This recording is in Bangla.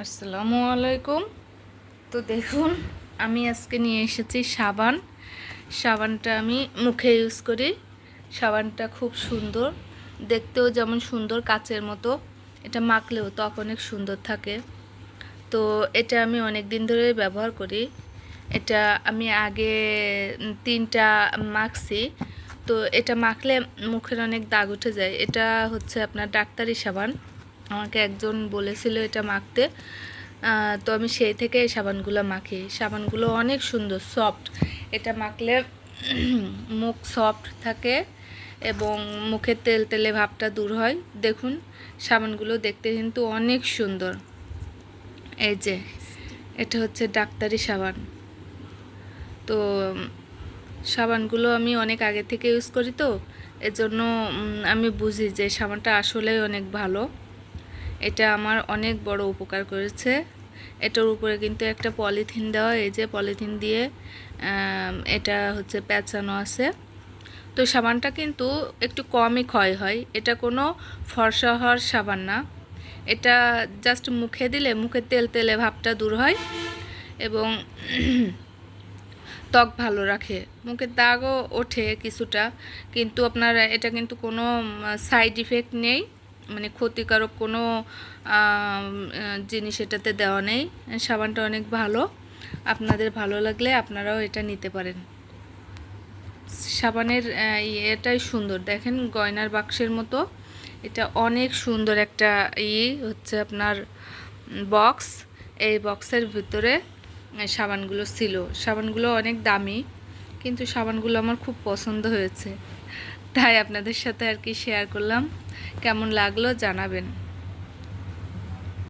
আসসালামু আলাইকুম। তো দেখুন, আমি আজকে নিয়ে এসেছি সাবানটা আমি মুখে ইউজ করি। সাবানটা খুব সুন্দর, দেখতেও যেমন সুন্দর কাচের মতো, এটা মাখলেও ত্বক অনেক সুন্দর থাকে। তো এটা আমি অনেক দিন ধরে ব্যবহার করি। এটা আমি আগে 3টা মাখছি। তো এটা মাখলে মুখের অনেক দাগ উঠে যায়। এটা হচ্ছে আপনার ডাক্তারি সাবান, আমাকে একজন বলেছিল এটা মাখতে। তো আমি সেই থেকে এই সাবানগুলো মাখি। সাবানগুলো অনেক সুন্দর, সফট। এটা মাখলে মুখ সফট থাকে এবং মুখের তেল তেলে ভাবটা দূর হয়। দেখুন, সাবানগুলো দেখতে কিন্তু অনেক সুন্দর। এই যে এটা হচ্ছে ডাক্তারি সাবান। তো সাবানগুলো আমি অনেক আগে থেকে ইউজ করি, তো এজন্য আমি বুঝি যে সাবানটা আসলেই অনেক ভালো। এটা আমার অনেক বড় উপকার করেছে। এটার উপরে কিন্তু একটা পলিথিন দেওয়া, এই যে পলিথিন দিয়ে এটা হচ্ছে পেঁচানো আছে। তো সাবানটা কিন্তু একটু কমই ক্ষয় হয়। এটা কোনো ফর্সা হওয়ার সাবান না। এটা জাস্ট মুখে দিলে মুখের তেল তেলে ভাবটা দূর হয় এবং ত্বক ভালো রাখে। মুখের দাগও ওঠে কিছুটা, কিন্তু আপনার এটা কিন্তু কোনো সাইড ইফেক্ট নেই, মানে ক্ষতিকারক কোনো জিনিস এটাতে দেওয়া নেই। সাবানটা অনেক ভালো। আপনাদের ভালো লাগলে আপনারাও এটা নিতে পারেন। সাবানের এটাই সুন্দর, দেখেন গয়নার বাক্সের মতো। এটা অনেক সুন্দর একটা হচ্ছে আপনার বক্স। এই বক্সের ভিতরে সাবানগুলো ছিল। সাবানগুলো অনেক দামি, কিন্তু সাবানগুলো আমার খুব পছন্দ হয়েছে, তাই আপনাদের সাথে আর কি শেয়ার করলাম। কেমন লাগলো জানাবেন।